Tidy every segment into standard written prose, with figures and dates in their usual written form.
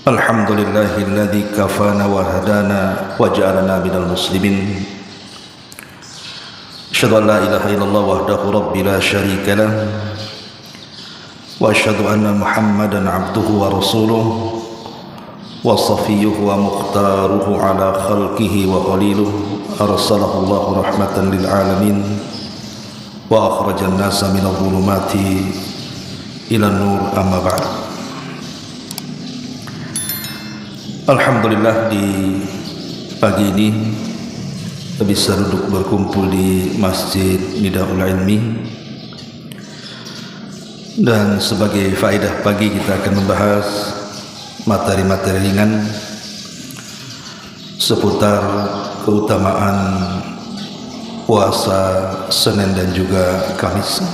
Alhamdulillahilladzi kafana wa hadana wa ja'alana minal muslimin. Asyhadu an la ilaha illallah wahdahu rabbi la syarika lah wa asyhadu anna Muhammadan abduhu wa rasuluh wa safiyyuhu wa mukhtaruhu ala khalqihi wa khaliluhu arsalahu Allahu rahmatan lil alamin wa akhrajan nasa minadh dhulumati ila nur amma ba'd. Alhamdulillah, di pagi ini kita bisa duduk berkumpul di Masjid Nidaul Ilmi, dan sebagai faedah pagi kita akan membahas materi-materi ringan seputar keutamaan puasa Senin dan juga Kamis.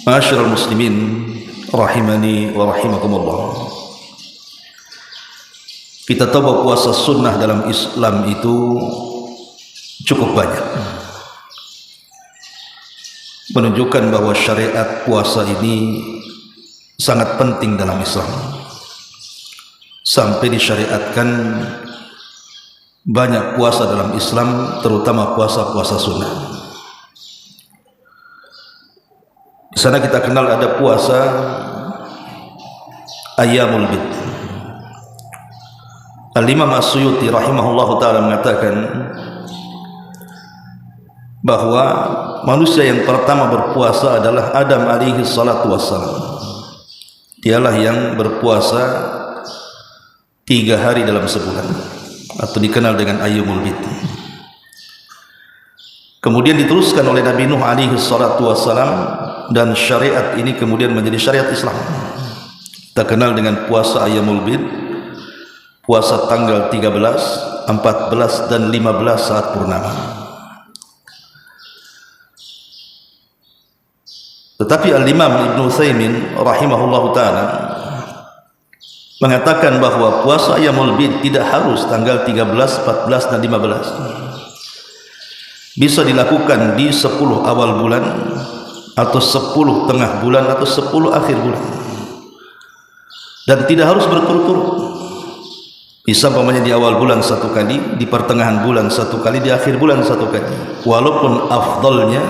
Ma'asyiral muslimin rahimani wa rahimakumullah. Kita tahu bahwa puasa sunnah dalam Islam itu cukup banyak, menunjukkan bahwa syariat puasa ini sangat penting dalam Islam, sampai disyariatkan banyak puasa dalam Islam, terutama puasa-puasa sunnah. Di sana kita kenal ada puasa Ayyamul Bid. Al-Imam As-Suyuti rahimahullahu ta'ala mengatakan bahwa manusia yang pertama berpuasa adalah Adam alaihi salatu wassalam. Dialah yang berpuasa 3 hari dalam sebulan, atau dikenal dengan Ayyamul Bid. Kemudian diteruskan oleh Nabi Nuh alaihi salatu wassalam, dan syariat ini kemudian menjadi syariat Islam. Kita kenal dengan puasa Ayyamul Bid, puasa tanggal 13, 14 dan 15 saat purnama. Tetapi Al-Imam Ibn Utsaimin rahimahullahu ta'ala mengatakan bahwa puasa Ayyamul Bid tidak harus tanggal 13, 14 dan 15. Bisa dilakukan di 10 awal bulan, atau 10 tengah bulan, atau 10 akhir bulan, dan tidak harus berturut-turut. Bisa umpamanya di awal bulan 1 kali, di pertengahan bulan 1 kali, di akhir bulan 1 kali. Walaupun afdalnya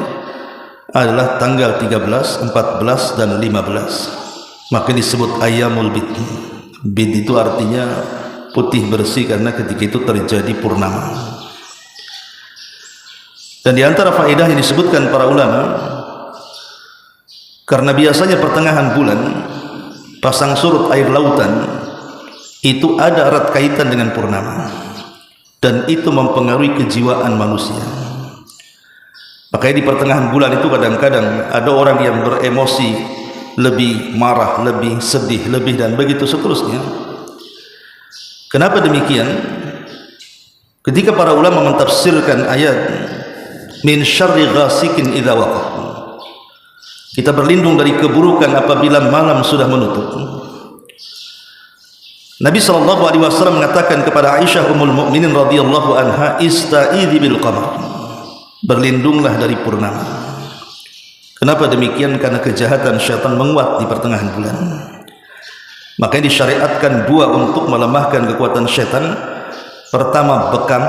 adalah tanggal 13, 14 dan 15, maka disebut Ayyamul Bid. Bid itu artinya putih bersih, karena ketika itu terjadi purnama. Dan di antara faedah yang disebutkan para ulama, karena biasanya pertengahan bulan pasang surut air lautan itu ada erat kaitan dengan purnama, dan itu mempengaruhi kejiwaan manusia. Makanya di pertengahan bulan itu kadang-kadang ada orang yang beremosi, lebih marah, lebih sedih, lebih, dan begitu seterusnya. Kenapa demikian? Ketika para ulama mentafsirkan ayat min syarri ghasikin idza waqab, kita berlindung dari keburukan apabila malam sudah menutup. Nabi SAW mengatakan kepada Aisyah Ummul Mukminin radhiyallahu anha, ista'idhi bil qamar, berlindunglah dari purnama. Kenapa demikian? Karena kejahatan syaitan menguat di pertengahan bulan. Makanya disyariatkan 2 untuk melemahkan kekuatan syaitan. Pertama, bekam.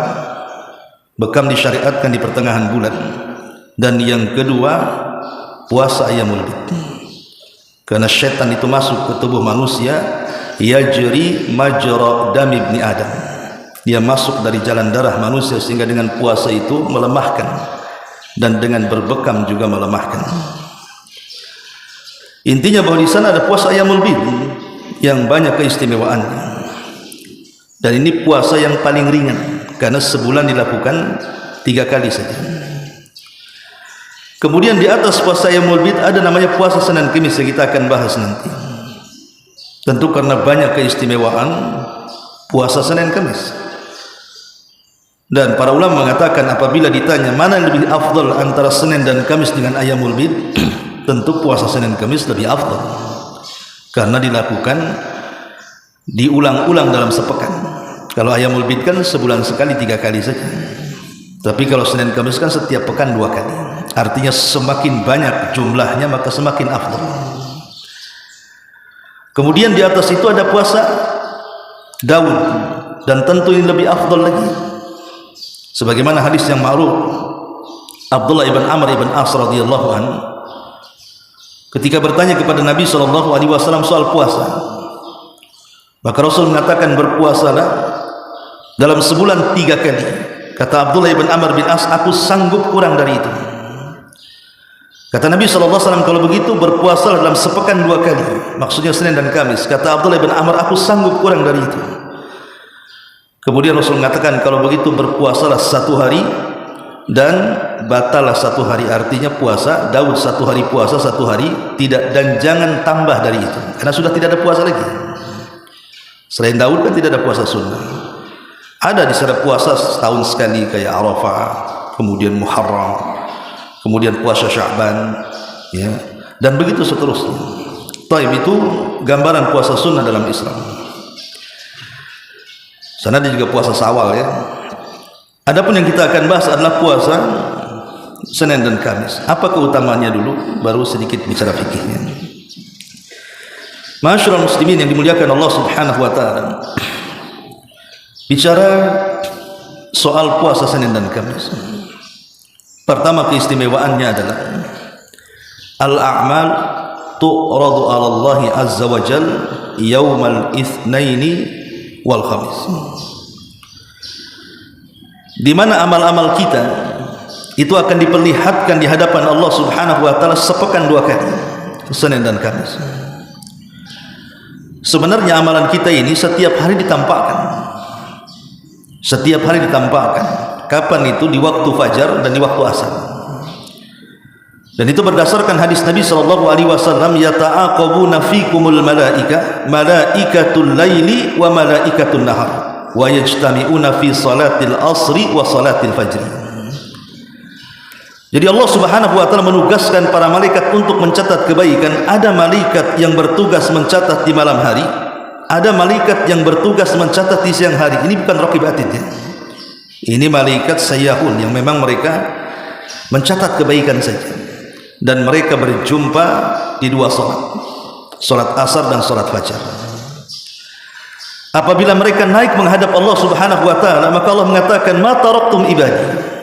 Bekam disyariatkan di pertengahan bulan. Dan yang kedua, puasa Ayyamul Bid. Karena syaitan itu masuk ke tubuh manusia, yajri majra dam ibni Adam, dia masuk dari jalan darah manusia, sehingga dengan puasa itu melemahkan, dan dengan berbekam juga melemahkan. Intinya bahwa di sana ada puasa Ayyamul Bid yang banyak keistimewaannya, dan ini puasa yang paling ringan, karena sebulan dilakukan 3 kali saja. Kemudian di atas puasa Ayyamul Bid ada namanya puasa Senin Kamis, yang kita akan bahas nanti. Tentu karena banyak keistimewaan puasa Senin Kamis. Dan para ulama mengatakan apabila ditanya mana yang lebih afdal antara Senin dan Kamis dengan Ayyamul Bid, tentu puasa Senin Kamis lebih afdal, karena dilakukan diulang-ulang dalam sepekan. Kalau Ayyamul Bid kan sebulan sekali 3 kali saja. Tapi kalau Senin Kamis kan setiap pekan 2 kali. Artinya semakin banyak jumlahnya maka semakin afdal. Kemudian di atas itu ada puasa Daud, dan tentu ini lebih afdal lagi, sebagaimana hadis yang ma'ruf Abdullah ibn Amr ibn As radhiyallahu anhu ketika bertanya kepada Nabi SAW soal puasa, maka Rasul mengatakan, berpuasalah dalam sebulan 3 kali. Kata Abdullah ibn Amr bin As, aku sanggup kurang dari itu. Kata Nabi SAW, kalau begitu berpuasalah dalam sepekan 2 kali, maksudnya Senin dan Kamis. Kata Abdullah ibn Amr, aku sanggup kurang dari itu. Kemudian Rasul mengatakan, kalau begitu berpuasalah 1 hari dan batalah 1 hari. Artinya puasa Daud 1 hari, puasa 1 hari tidak, dan jangan tambah dari itu, karena sudah tidak ada puasa lagi. Selain Daud kan tidak ada puasa sunnah. Ada di sana puasa setahun sekali kayak Arafah, kemudian Muharram, kemudian puasa Sya'ban, ya, dan begitu seterusnya. Taib, itu gambaran puasa sunnah dalam Islam. Sana ada juga puasa Syawal, ya. Adapun yang kita akan bahas adalah puasa Senin dan Kamis. Apa keutamaannya dulu, baru sedikit bicara fikihnya. Ma'asyiral muslimin yang dimuliakan Allah Subhanahu wa taala. Bicara soal puasa Senin dan Kamis, pertama keistimewaannya adalah al-a'mal tu'radu 'ala Allah azza wa jalla yaumal itsnaini wal khamis, di mana amal-amal kita itu akan diperlihatkan di hadapan Allah Subhanahu wa taala sepekan 2 kali, Senin dan Kamis. Sebenarnya amalan kita ini setiap hari ditampakkan. Setiap hari ditampakkan. Kapan itu? Di waktu fajar dan di waktu asar. Dan itu berdasarkan hadis Nabi SAW, yata'aqabuna fikumul malaika, malaikatul laili wa malaikatul nahar, wa yajtami'una fi salatil asri wa salatil fajri. Jadi Allah Subhanahu wa taala menugaskan para malaikat untuk mencatat kebaikan. Ada malaikat yang bertugas mencatat di malam hari, ada malaikat yang bertugas mencatat di siang hari. Ini bukan raqib atid, ya. Ini malaikat sayyahun yang memang mereka mencatat kebaikan saja, dan mereka berjumpa di 2 salat, salat asar dan salat fajar. Apabila mereka naik menghadap Allah Subhanahu wa taala, maka Allah mengatakan, ma taraktum ibadi,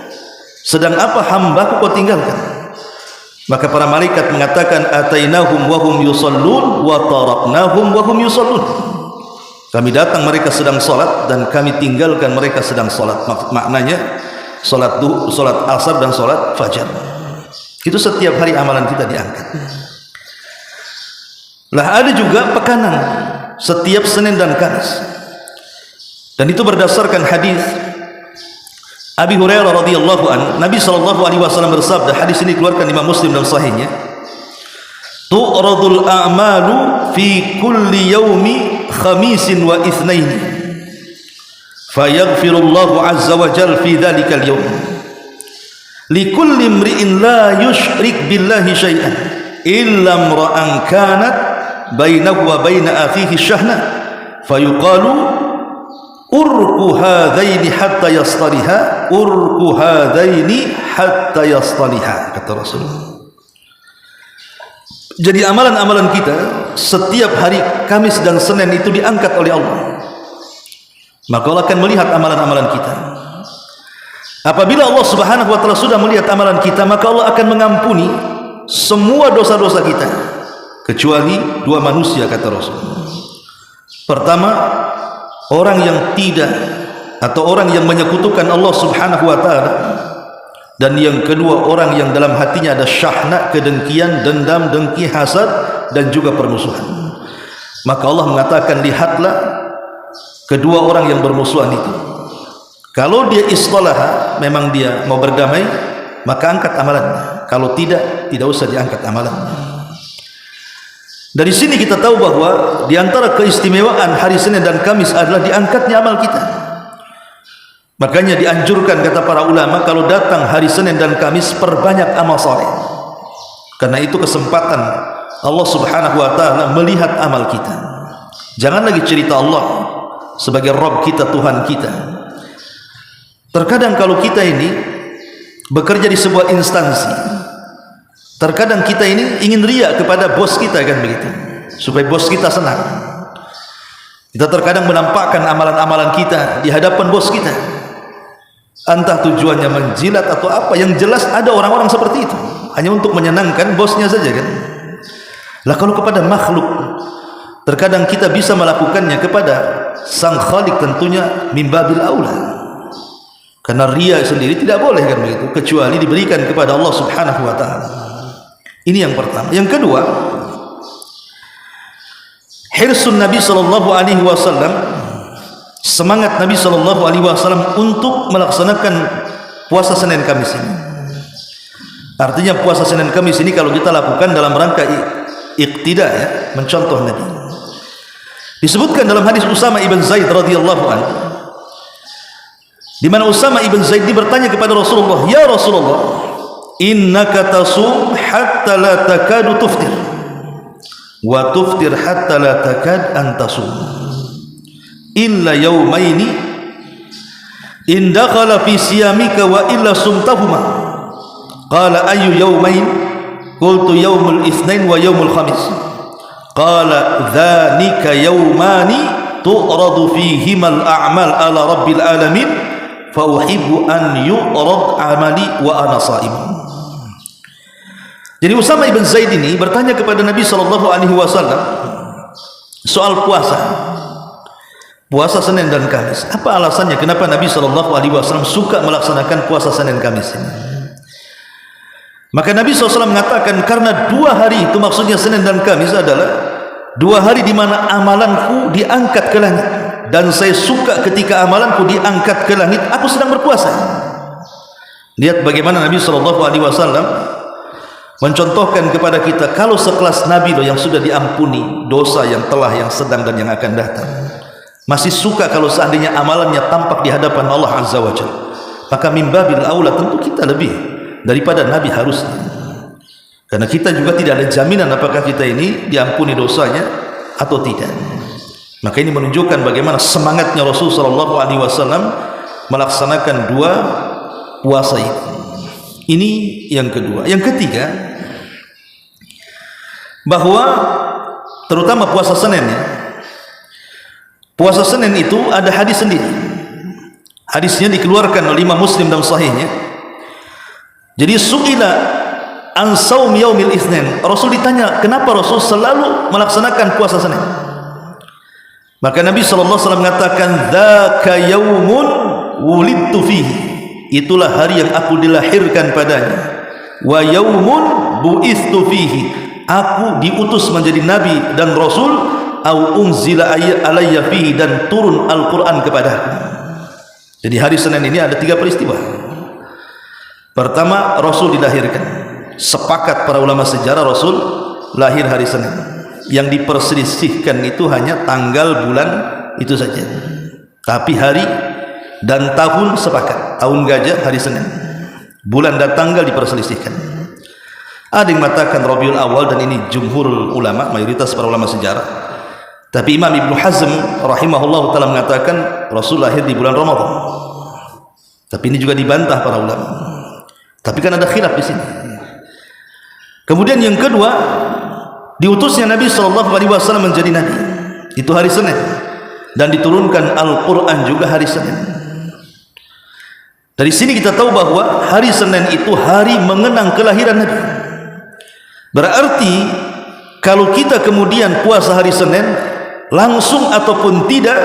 sedang apa hambaku kau tinggalkan? Maka para malaikat mengatakan, atainahum wa hum yusallun wa taraknahum wa hum yusallun. Kami datang mereka sedang salat dan kami tinggalkan mereka sedang salat. Maknanya salat asar dan salat fajar. Itu setiap hari amalan kita diangkat. Lah ada juga pekanan setiap Senin dan Kamis. Dan itu berdasarkan hadis Abi Hurairah radhiyallahu anhu. Nabi SAW bersabda, hadis ini keluarkan Imam Muslim dalam sahihnya, tu'radul a'malu fi kulli yaumi khamisin wa itsnain fayaghfirullahu azza wa jalla fi dhalikal yawm likulli imri'in la yushrik billahi syai'an illa imra'an kanat bainahu wa baina akhihi syahna fayuqalu urku hadaini hatta yastaliha, urku hadaini hatta yastaliha, kata Rasulullah. Jadi amalan-amalan kita setiap hari Kamis dan Senin itu diangkat oleh Allah. Maka Allah akan melihat amalan-amalan kita. Apabila Allah Subhanahu wa taala sudah melihat amalan kita, maka Allah akan mengampuni semua dosa-dosa kita, kecuali 2 manusia, kata Rasul. Pertama, orang yang tidak, atau orang yang menyekutukan Allah Subhanahu wa taala. Dan yang kedua, orang yang dalam hatinya ada syahna, kedengkian, dendam, dengki, hasad, dan juga permusuhan. Maka Allah mengatakan, lihatlah kedua orang yang bermusuhan itu. Kalau dia istalah, memang dia mau berdamai, maka angkat amalannya. Kalau tidak, tidak usah diangkat amalannya. Dari sini kita tahu bahwa di antara keistimewaan hari Senin dan Kamis adalah diangkatnya amal kita. Makanya dianjurkan, kata para ulama, kalau datang hari Senin dan Kamis, perbanyak amal saleh. Karena itu kesempatan Allah Subhanahu wa taala melihat amal kita. Jangan lagi cerita Allah sebagai Rabb kita, Tuhan kita. Terkadang kalau kita ini bekerja di sebuah instansi, terkadang kita ini ingin riya kepada bos kita, kan begitu. supaya bos kita senang. Kita terkadang menampakkan amalan-amalan kita di hadapan bos kita, entah tujuannya menjilat atau apa. Yang jelas ada orang-orang seperti itu hanya untuk menyenangkan bosnya saja kan. Lah kalau kepada makhluk, terkadang kita bisa melakukannya kepada sang Khalik, tentunya mimbabil aula, karena riya sendiri tidak boleh kan begitu, kecuali diberikan kepada Allah Subhanahu wa taala. Ini yang pertama. Yang kedua, hirsun Nabi sallallahu alaihi wasallam, semangat Nabi sallallahu alaihi wasallam untuk melaksanakan puasa Senin Kamis ini. Artinya puasa Senin Kamis ini kalau kita lakukan dalam rangka iqtida, ya, mencontoh Nabi. Disebutkan dalam hadis Usama ibn Zaid radhiyallahu anhu, di mana Usama ibn Zaid bertanya kepada Rasulullah, "Ya Rasulullah, innaka tasum hatta la takadu tuftir wa tuftir hatta la takad an tasum illa yawmaini in dakhala fi siyamika wa illa sumtahuma." Qala ayu yawmain? Qultu yawmul itsnain wa yawmul khamis. Qala dzanika yawmani tu'radu fihimal a'mal ala rabbil alamin fa uhibbu an yu'rad amali wa ana sha'im. Jadi Usama ibn Zaid ini bertanya kepada Nabi sallallahu alaihi wasallam soal puasa Senin dan Kamis. Apa alasannya kenapa Nabi sallallahu alaihi wasallam suka melaksanakan puasa Senin Kamis ini? Maka Nabi SAW mengatakan, karena 2 hari itu, maksudnya Senin dan Kamis, adalah 2 hari di mana amalanku diangkat ke langit, dan saya suka ketika amalanku diangkat ke langit aku sedang berpuasa. Lihat bagaimana Nabi SAW mencontohkan kepada kita, kalau sekelas Nabi loh yang sudah diampuni dosa yang telah, yang sedang, dan yang akan datang, masih suka kalau seandainya amalannya tampak di hadapan Allah Azza wa Jalla, maka mimbabil aula tentu kita lebih daripada Nabi harusnya, karena kita juga tidak ada jaminan apakah kita ini diampuni dosanya atau tidak. Maka ini menunjukkan bagaimana semangatnya Rasul sallallahu alaihi wasallam melaksanakan 2 puasa itu. Ini yang kedua. Yang ketiga, bahwa terutama puasa Senin, ya, puasa Senin itu ada hadis sendiri. Hadisnya dikeluarkan oleh Imam Muslim dalam sahihnya. Jadi su'ila an saum yaumil itsnain, Rasul ditanya kenapa Rasul selalu melaksanakan puasa Senin. Maka Nabi sallallahu alaihi wasallam mengatakan, dzaka yaumun wulidtu fihi, itulah hari yang aku dilahirkan padanya, wa yaumun bu'istu fihi, aku diutus menjadi nabi dan rasul, au unzila alayya fihi, dan turun Al-Qur'an kepadaku. Jadi hari Senin ini ada 3 peristiwa. Pertama, Rasul dilahirkan. Sepakat para ulama sejarah Rasul lahir hari Senin. Yang diperselisihkan itu hanya tanggal, bulan, itu saja. Tapi hari dan tahun sepakat. Tahun gajah hari Senin. Bulan dan tanggal diperselisihkan. Ada yang mengatakan Rabiul Awal, dan ini jumhur ulama, mayoritas para ulama sejarah. Tapi Imam Ibnu Hazm rahimahullah ta'ala mengatakan Rasul lahir di bulan Ramadan. Tapi ini juga dibantah para ulama. Tapi kan ada khilaf di sini. Kemudian yang kedua, diutusnya Nabi SAW menjadi nabi, itu hari Senin, dan diturunkan Al-Quran juga hari Senin. Dari sini kita tahu bahwa hari Senin itu hari mengenang kelahiran Nabi. Berarti kalau kita kemudian puasa hari Senin, langsung ataupun tidak,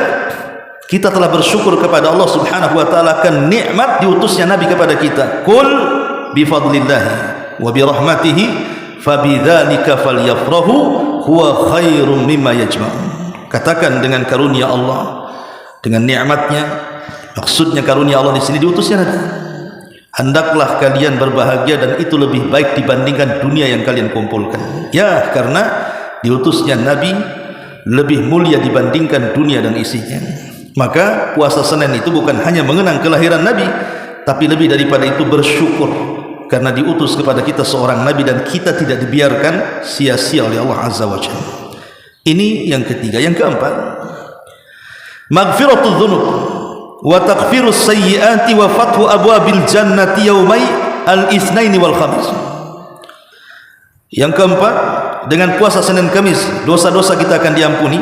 kita telah bersyukur kepada Allah Subhanahu wa taala akan nikmat diutusnya Nabi kepada kita. Qul bifadlillahi wa birahmatihi fabidzalika falyafrahu huwa khairum mimma yajma'un. Katakan dengan karunia Allah, dengan nikmatnya, maksudnya karunia Allah di sini diutusnya Nabi. Hendaklah kalian berbahagia, dan itu lebih baik dibandingkan dunia yang kalian kumpulkan. Ya, karena diutusnya Nabi lebih mulia dibandingkan dunia dan isinya. Maka puasa Senin itu bukan hanya mengenang kelahiran Nabi, tapi lebih daripada itu bersyukur karena diutus kepada kita seorang Nabi, dan kita tidak dibiarkan sia-sia oleh Allah Azza wa Jalla. Ini yang ketiga. Yang keempat, maghfiratul dzunub wa taghfirus sayyiati wa fathu abwabil jannati yaumai al-itsnain wal khamis. Yang keempat, dengan puasa Senin Kamis dosa-dosa kita akan diampuni.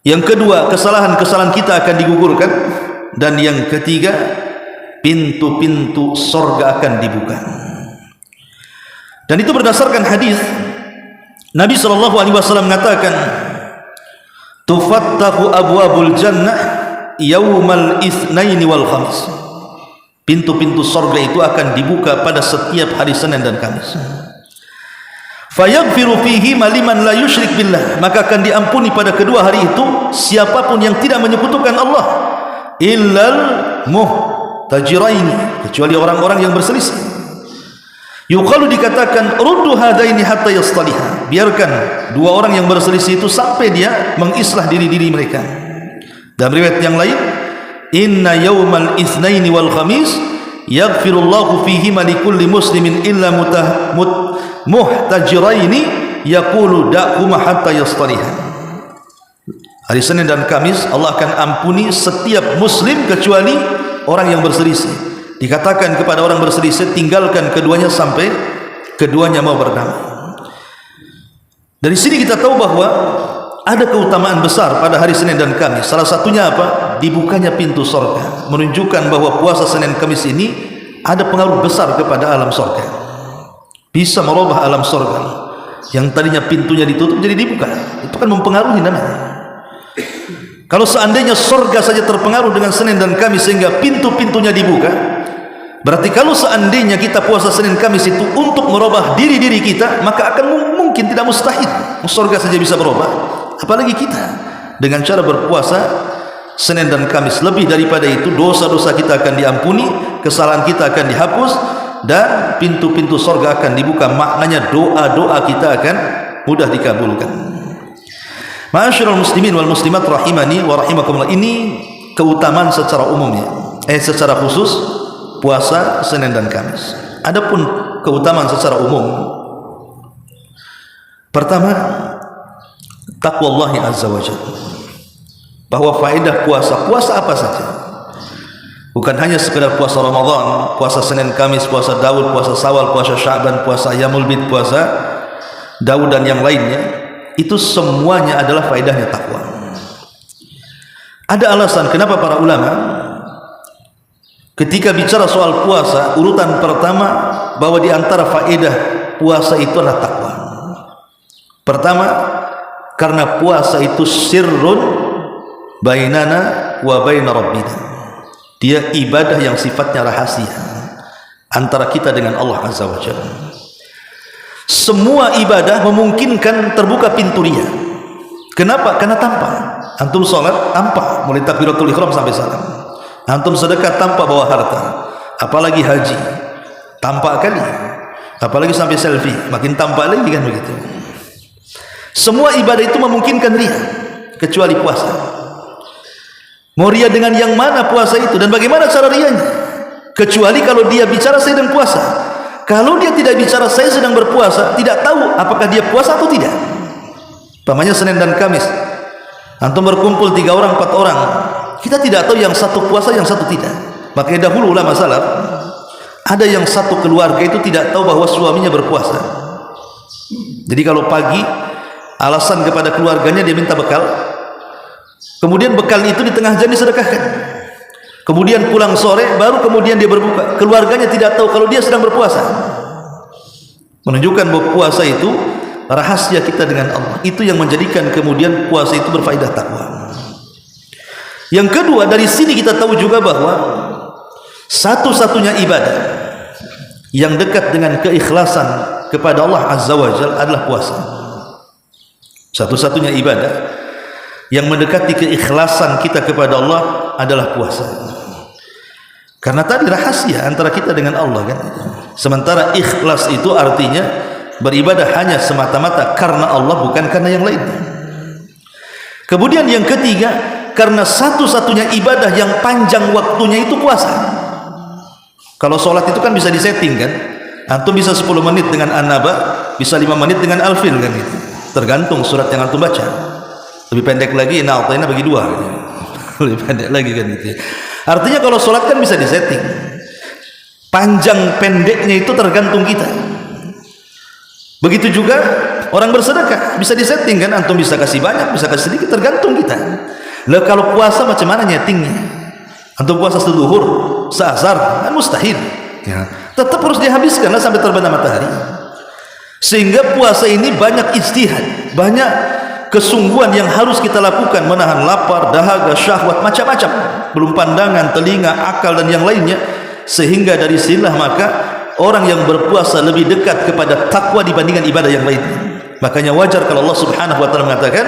Yang kedua, kesalahan-kesalahan kita akan digugurkan. Dan yang ketiga, pintu-pintu sorga akan dibuka. Dan itu berdasarkan hadis Nabi SAW mengatakan, tufattahu abwabul jannah yaumal itsnaini wal khamis. Pintu-pintu sorga itu akan dibuka pada setiap hari Senin dan Kamis. Fayaghfiru fihi liman la yusyrik billah, maka akan diampuni pada kedua hari itu siapapun yang tidak menyekutukan Allah, illal muhtajiraini, kecuali orang-orang yang berselisih. Yuqalu, dikatakan, ruddu hadaini hatta yastaliha, biarkan dua orang yang berselisih itu sampai dia mengislah diri-diri mereka. Dalam riwayat yang lain, inna yaumal itsnaini wal khamis yaghfirullahu fihi likulli muslimin illa muhtajiraini yaqulu da'huma hatta yastaliha. Hari Senin dan Kamis Allah akan ampuni setiap muslim kecuali orang yang berselisih. Dikatakan kepada orang berselisih, tinggalkan keduanya sampai keduanya mau berdamai. Dari sini kita tahu bahwa ada keutamaan besar pada hari Senin dan Kamis. Salah satunya apa? Dibukanya pintu surga, menunjukkan bahwa puasa Senin Kamis ini ada pengaruh besar kepada alam surga. Bisa merubah alam surga yang tadinya pintunya ditutup jadi dibuka. Itu kan mempengaruhi namanya. Kalau seandainya surga saja terpengaruh dengan Senin dan Kamis sehingga pintu-pintunya dibuka, berarti kalau seandainya kita puasa Senin Kamis itu untuk merubah diri-diri kita, maka akan mungkin, tidak mustahil, surga saja bisa berubah, apalagi kita dengan cara berpuasa Senin dan Kamis. Lebih daripada itu, dosa-dosa kita akan diampuni, kesalahan kita akan dihapus, dan pintu-pintu surga akan dibuka. Maknanya doa-doa kita akan mudah dikabulkan. Ma'asyiral muslimin wal muslimat rahimani wa rahimakumullah. Ini keutamaan secara umumnya, secara khusus puasa Senin dan Kamis. Adapun keutamaan secara umum, pertama, taqwallahi azza wa jalla. Bahwa faedah puasa apa saja, bukan hanya sekedar puasa Ramadan, puasa Senin Kamis, puasa Daud, puasa Syawal, puasa Sya'ban, puasa Ayyamul Bid, puasa Daud dan yang lainnya. Itu semuanya adalah faedahnya takwa. Ada alasan kenapa para ulama ketika bicara soal puasa, urutan pertama bahwa di antara faedah puasa itu adalah takwa. Pertama, karena puasa itu sirrun bainana wa baina rabbina. Dia ibadah yang sifatnya rahasia antara kita dengan Allah Azza wa Jalla. Semua ibadah memungkinkan terbuka pintu riya. Kenapa? Karena tampak. Antum sholat tampak, mulai takbiratul ihram sampai salam. Antum sedekah tanpa bawa harta, apalagi haji tampak kali, apalagi sampai selfie makin tampak lagi, kan begitu. Semua ibadah itu memungkinkan riya kecuali puasa. Mau riya dengan yang mana puasa itu, dan bagaimana cara riyanya? Kecuali kalau dia bicara saya sedang puasa. Kalau dia tidak bicara saya sedang berpuasa, tidak tahu apakah dia puasa atau tidak. Pamannya Senin dan Kamis, antum berkumpul 3 orang 4 orang, kita tidak tahu yang satu puasa yang satu tidak. Makanya dahulu ulama salaf, ada yang satu keluarga itu tidak tahu bahwa suaminya berpuasa. Jadi kalau pagi alasan kepada keluarganya dia minta bekal, kemudian bekal itu di tengah jalan disedekahkan. Kemudian pulang sore baru kemudian dia berbuka. Keluarganya tidak tahu kalau dia sedang berpuasa. Menunjukkan bahwa puasa itu rahasia kita dengan Allah. Itu yang menjadikan kemudian puasa itu berfaedah takwa. Yang kedua, dari sini kita tahu juga bahwa satu-satunya ibadah yang dekat dengan keikhlasan kepada Allah Azza wa Jalla adalah puasa. Satu-satunya ibadah yang mendekati keikhlasan kita kepada Allah adalah puasa. Karena tadi rahasia antara kita dengan Allah, kan? Sementara ikhlas itu artinya beribadah hanya semata-mata karena Allah, bukan karena yang lain. Kemudian yang ketiga, karena satu-satunya ibadah yang panjang waktunya itu puasa. Kalau sholat itu kan bisa disetting, kan? Antum bisa 10 menit dengan An-Naba, bisa 5 menit dengan Al-Fil, kan gitu. Tergantung surat yang antum baca. Lebih pendek lagi, Inna bagi 2, gitu. Lebih pendek lagi, kan gitu. Artinya kalau sholat kan bisa disetting. Panjang pendeknya itu tergantung kita. Begitu juga orang bersedekah, bisa disetting kan, antum bisa kasih banyak, bisa kasih sedikit, tergantung kita. Lah kalau puasa macam mana nyetingnya? Antum puasa seduhur, seasar, kan mustahil. Ya, tetap harus dihabiskan lah sampai terbenam matahari. Sehingga puasa ini banyak ijtihad, banyak kesungguhan yang harus kita lakukan, menahan lapar, dahaga, syahwat, macam-macam, belum pandangan, telinga, akal dan yang lainnya. Sehingga dari sinilah maka orang yang berpuasa lebih dekat kepada takwa dibandingkan ibadah yang lain. Makanya wajar kalau Allah Subhanahu wa taala mengatakan,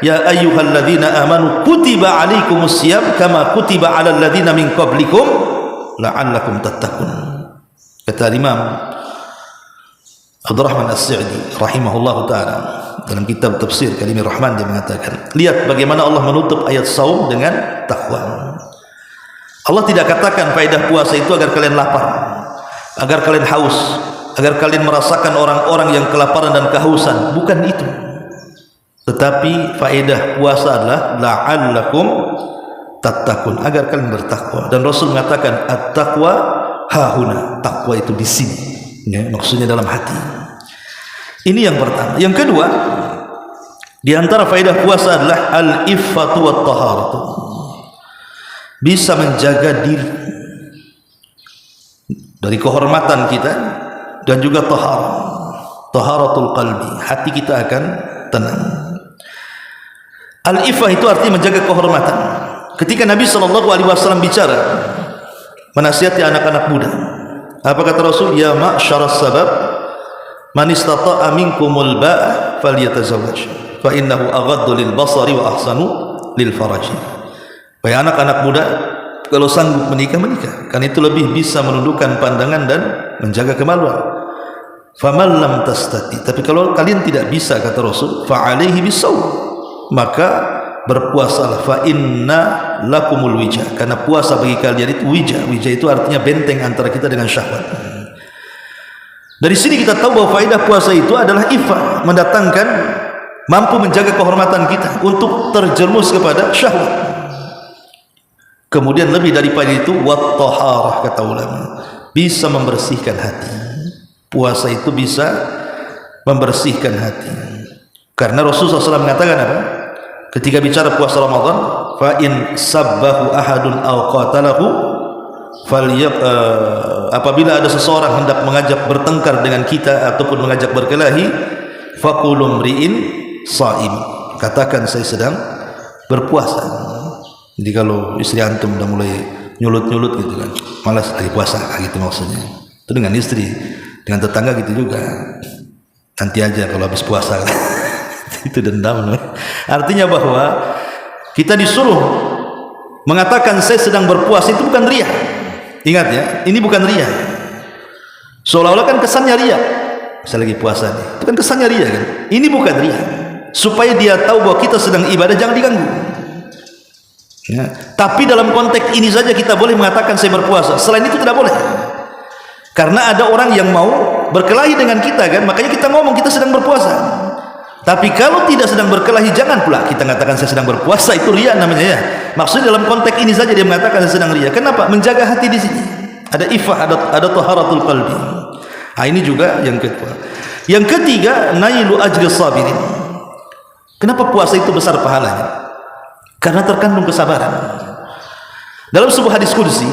ya ayyuhalladzina amanu kutiba alaikumusiyam kama kutiba alal ladzina min qablikum la'allakum tattaqun. Kata Imam Abdurrahman As-Sa'di rahimahullahu taala dalam kitab tafsir Kalimir Rahman, dia mengatakan, lihat bagaimana Allah menutup ayat saum dengan takwa. Allah tidak katakan faedah puasa itu agar kalian lapar, agar kalian haus, agar kalian merasakan orang-orang yang kelaparan dan kehausan, bukan itu. Tetapi faedah puasa adalah la'allakum tattaqun, agar kalian bertakwa. Dan Rasul mengatakan at-taqwa hahuna, takwa itu di sini, ya, maksudnya dalam hati. Ini yang pertama. Yang kedua, di antara faedah puasa adalah al-iffatu wat-taharatu, bisa menjaga diri dari kehormatan kita, dan juga taharatul qalbi, hati kita akan tenang. Al-iffah itu artinya menjaga kehormatan. Ketika Nabi SAW bicara menasihati anak-anak muda, apa kata Rasul? Ya ma'syaras sabab man istata'a minkumul ba'a falyatazawwaj fa innahu aghaddu lil basari wa ahsanu lil faraji. Wahai anak-anak muda, kalau sanggup menikah, menikah, karena itu lebih bisa menundukkan pandangan dan menjaga kemaluan. Faman lam tastati, tapi kalau kalian tidak bisa, kata Rasul, fa alaihi bisawm, maka berpuasalah. Fa inna lakumul wija, karena puasa bagi kalian itu wija. Wija itu artinya benteng antara kita dengan syahwat. Dari sini kita tahu bahwa faedah puasa itu adalah iffah, mendatangkan, mampu menjaga kehormatan kita untuk terjerumus kepada syahwat. Kemudian lebih daripada itu, wat-taharah, kata ulama, bisa membersihkan hati. Puasa itu bisa membersihkan hati. Karena Rasulullah SAW mengatakan apa? Ketika bicara puasa Ramadan, fa in sabbahu ahadun aw qatalahu apabila ada seseorang hendak mengajak bertengkar dengan kita ataupun mengajak berkelahi, faqulum ri'in shaim, katakan saya sedang berpuasa. Jadi kalau istri antum udah mulai nyulut-nyulut gitu kan, malas lagi puasa, gitu maksudnya. Itu dengan istri, dengan tetangga gitu juga. Nanti aja kalau habis puasa kan. Itu dendam. Artinya bahwa kita disuruh mengatakan saya sedang berpuasa, itu bukan riya. Ingat ya, ini bukan riya. Seolah-olah kan kesannya riya. Saya lagi puasa nih, itu kan kesannya riya kan. Ini bukan riya. Supaya dia tahu bahwa kita sedang ibadah, jangan diganggu. Ya. Tapi dalam konteks ini saja kita boleh mengatakan saya berpuasa. Selain itu tidak boleh. Karena ada orang yang mau berkelahi dengan kita kan, makanya kita ngomong kita sedang berpuasa. Tapi kalau tidak sedang berkelahi, jangan pula kita mengatakan saya sedang berpuasa, itu riya namanya ya. Maksudnya dalam konteks ini saja dia mengatakan saya sedang riya. Kenapa? Menjaga hati di sini. Ada iffah, ada taharatul qalbi. Nah, ini juga yang kedua. Yang ketiga, nailu ajri sabirin. Kenapa puasa itu besar pahalanya? Karena terkandung kesabaran. Dalam sebuah hadis qudsi,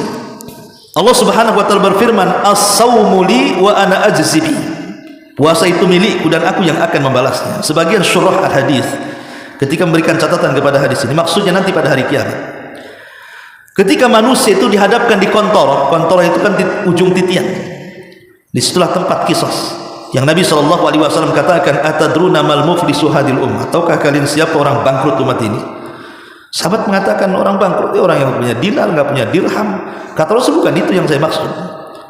Allah Subhanahu wa taala berfirman, as-saumu li wa ana ajzi bi. Puasa itu milikku dan aku yang akan membalasnya. Sebagian syurah al-hadis ketika memberikan catatan kepada hadis ini, maksudnya nanti pada hari kiamat, ketika manusia itu dihadapkan di kontoroh itu kan di ujung titian, disitulah tempat kisos yang Nabi SAW katakan, atadruna mal muflisu hadil ummah, tahukah kalian siapa orang bangkrut umat ini? Sahabat mengatakan, orang bangkrut orang yang punya dinar, nggak punya dirham. Kata Rasul, bukan itu yang saya maksud,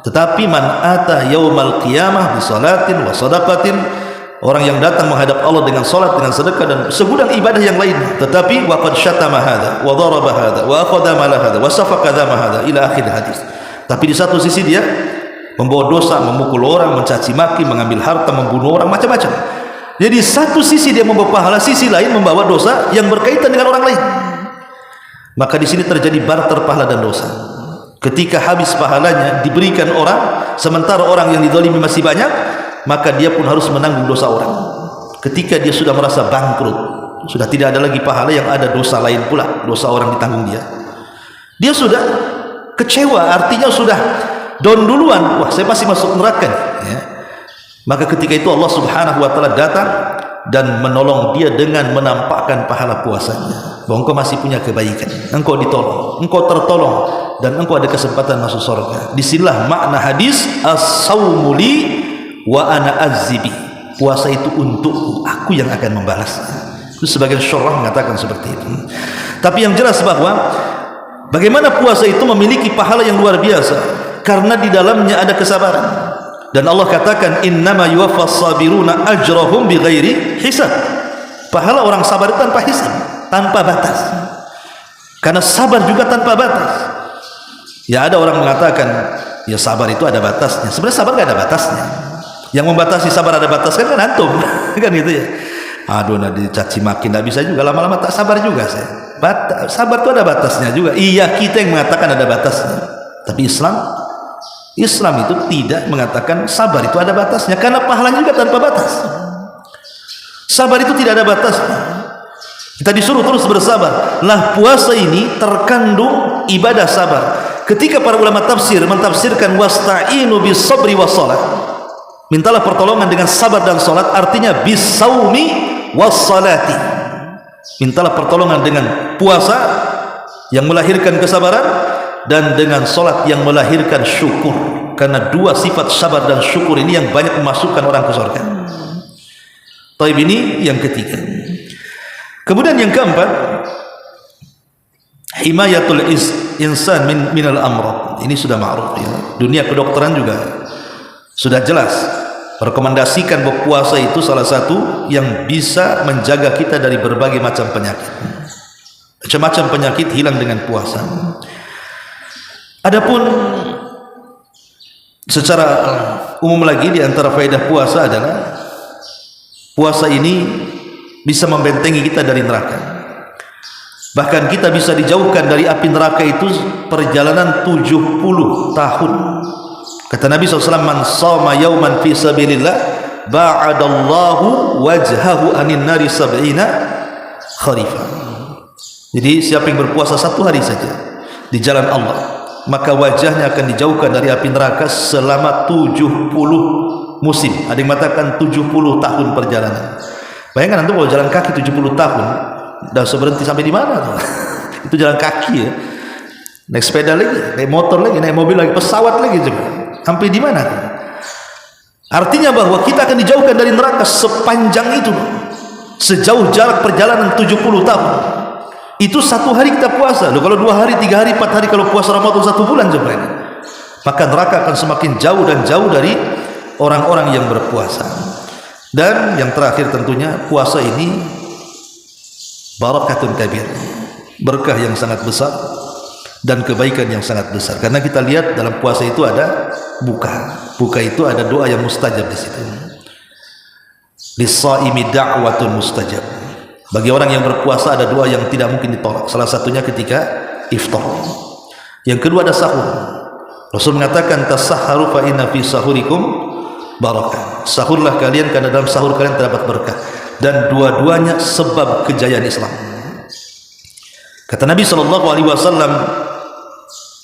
tetapi man ata yaumal qiyamah bi salatin wa sadaqatin, orang yang datang menghadap Allah dengan salat, dengan sedekah dan segudang ibadah yang lain, tetapi waqad syatama hadza wa daraba hadza wa akhadha mala hadza wa safaqa dama hadza ila akhir hadis. Tapi di satu sisi dia membawa dosa, memukul orang, mencaci maki, mengambil harta, membunuh orang, macam-macam. Jadi satu sisi dia membawa pahala, sisi lain membawa dosa yang berkaitan dengan orang lain. Maka di sini terjadi barter pahala dan dosa. Ketika habis pahalanya diberikan orang, sementara orang yang dizalimi masih banyak, maka dia pun harus menanggung dosa orang. Ketika dia sudah merasa bangkrut, sudah tidak ada lagi pahala, yang ada dosa lain pula, dosa orang ditanggung dia. Dia sudah kecewa, artinya sudah down duluan, wah saya pasti masuk neraka nih, ya. Maka ketika itu Allah Subhanahu wa taala datang dan menolong dia dengan menampakkan pahala puasanya, bahwa engkau masih punya kebaikan, engkau ditolong, engkau tertolong, dan engkau ada kesempatan masuk surga. Disinilah makna hadis as-saumu li wa ana azzibi, puasa itu untukku, aku yang akan membalasnya. Itu sebagian syurah mengatakan seperti itu. Tapi yang jelas bahwa bagaimana puasa itu memiliki pahala yang luar biasa, karena di dalamnya ada kesabaran. Dan Allah katakan innama yuwaffas sabiruna ajrahum bighairi hisab. Pahala orang sabar itu tanpa hisab, tanpa batas. Karena sabar juga tanpa batas. Ya ada orang mengatakan ya sabar itu ada batasnya. Sebenarnya sabar tidak ada batasnya. Yang membatasi sabar ada batasnya kan antum. Kan gitu ya. Aduh nanti caci maki tidak bisa juga, lama-lama tak sabar juga saya. Sabar itu ada batasnya juga. Iya kita yang mengatakan ada batasnya. Tapi Islam itu tidak mengatakan sabar itu ada batasnya, karena pahalanya juga tanpa batas. Sabar itu tidak ada batasnya. Kita disuruh terus bersabar. Lah puasa ini terkandung ibadah sabar. Ketika para ulama tafsir mentafsirkan wasta'inu bis sabri was salat, mintalah pertolongan dengan sabar dan salat, artinya bis saumi was salati. Mintalah pertolongan dengan puasa yang melahirkan kesabaran, dan dengan solat yang melahirkan syukur, karena dua sifat sabar dan syukur ini yang banyak memasukkan orang ke surga. Taib ini yang ketiga. Kemudian yang keempat, himayatul insan minal amrad. Ini sudah ma'ruf ya. Dunia kedokteran juga sudah jelas merekomendasikan bahwa puasa itu salah satu yang bisa menjaga kita dari berbagai macam penyakit. Macam-macam penyakit hilang dengan puasa. Adapun secara umum lagi, di antara faedah puasa adalah puasa ini bisa membentengi kita dari neraka. Bahkan kita bisa dijauhkan dari api neraka itu perjalanan 70 tahun. Kata Nabi SAW, man shoma yauman fi sabilillah ba'adallahu wajhahu anin nari sab'ina kharifah. Jadi siapa yang berpuasa satu hari saja di jalan Allah, maka wajahnya akan dijauhkan dari api neraka selama 70 musim. Ada yang mengatakan 70 tahun perjalanan. Bayangkan nanti kalau jalan kaki 70 tahun, dah berhenti sampai di mana tuh? Itu jalan kaki ya. Naik sepeda lagi, naik motor lagi, naik mobil lagi, pesawat lagi juga. Sampai di mana tuh? Artinya bahwa kita akan dijauhkan dari neraka sepanjang itu, sejauh jarak perjalanan 70 tahun. Itu satu hari kita puasa. Loh, kalau 2 hari, 3 hari, 4 hari kalau puasa Ramadan 1 bulan coba ini, maka neraka akan semakin jauh dan jauh dari orang-orang yang berpuasa. Dan yang terakhir tentunya puasa ini barakatun kabir, berkah yang sangat besar dan kebaikan yang sangat besar. Karena kita lihat dalam puasa itu ada buka itu ada doa yang mustajab di situ. Lis-shaimi da'watun mustajab. Bagi orang yang berpuasa ada doa yang tidak mungkin ditolak. Salah satunya ketika iftar. Yang kedua ada sahur. Rasul mengatakan tasahharu fa inna fi sahurikum barakah. Sahurlah kalian karena dalam sahur kalian terdapat berkah. Dan dua-duanya sebab kejayaan Islam. Kata Nabi SAW,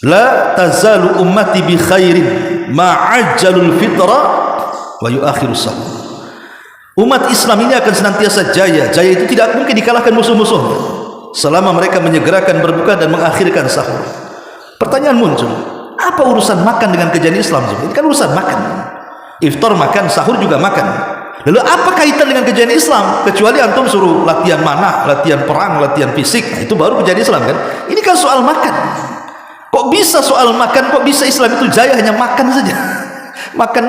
la tazalu ummati bi khairin ma'ajjalul fitra wa yuakhirus sahur. Umat Islam ini akan senantiasa jaya. Jaya itu tidak mungkin dikalahkan musuh-musuhnya selama mereka menyegerakan berbuka dan mengakhirkan sahur. Pertanyaan muncul, apa urusan makan dengan kejayaan Islam? Ini kan urusan makan. Iftar makan, sahur juga makan. Lalu apa kaitan dengan kejayaan Islam? Kecuali antum suruh latihan manah, latihan perang, latihan fisik, nah, itu baru kejayaan Islam kan? Ini kan soal makan. Kok bisa soal makan? Kok bisa Islam itu jaya hanya makan saja? Makan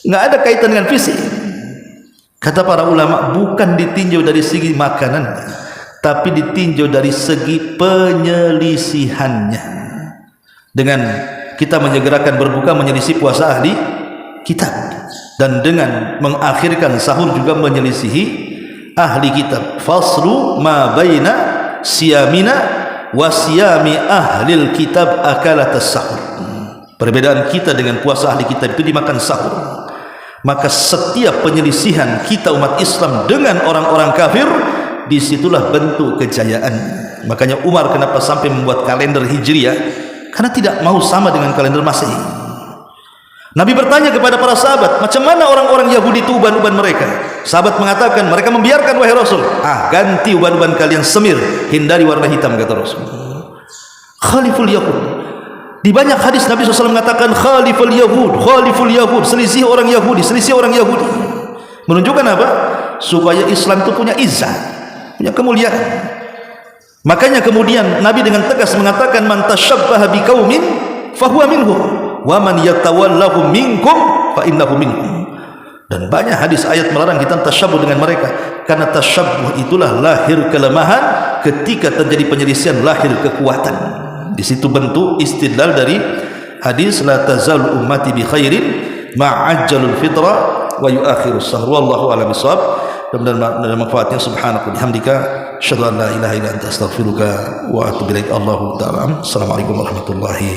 nggak ada kaitan dengan fisik. Kata para ulama, bukan ditinjau dari segi makanan, tapi ditinjau dari segi penyelisihannya. Dengan kita menyegerakan berbuka menyelisih puasa ahli kitab, dan dengan mengakhirkan sahur juga menyelisihi ahli kitab. Faslu ma baina siyamina wa siyami ahlil kitab akalatas sahur. Perbedaan kita dengan puasa ahli kitab itu dimakan sahur. maka setiap penyelisihan kita umat Islam dengan orang-orang kafir, disitulah bentuk kejayaan. Makanya Umar kenapa sampai membuat kalender Hijriah? Karena tidak mau sama dengan kalender Masehi. Nabi bertanya kepada para sahabat, macam mana orang-orang Yahudi itu uban-uban mereka? Sahabat mengatakan, mereka membiarkan, wahai Rasul. Ganti uban-uban kalian semir, hindari warna hitam, kata Rasul. Khaliful Yahud. Di banyak hadis Nabi SAW mengatakan khaliful Yahud, selisih orang Yahudi. Menunjukkan apa? Supaya Islam itu punya izzah, punya kemuliaan. Makanya kemudian Nabi dengan tegas mengatakan, man tasyabbaha biqaumin fahuwa minhum wa man yatawallahu minkum fa innahu minhum. Dan banyak hadis ayat melarang kita tasyabbuh dengan mereka, karena tasyabbuh itulah lahir kelemahan, ketika terjadi penyelisihan lahir kekuatan. Di situ bentuk istidlal dari hadis la tazal ummati bi khairin ma'ajjalul fitra wa yuakhirus sahr. Wallahu a'lam bishawab. Dan manfaatnya subhanaka bihamdika asyhadu an la ilaha illa anta astaghfiruka wa atubu ilaik. Allahu ta'ala. Assalamualaikum warahmatullahi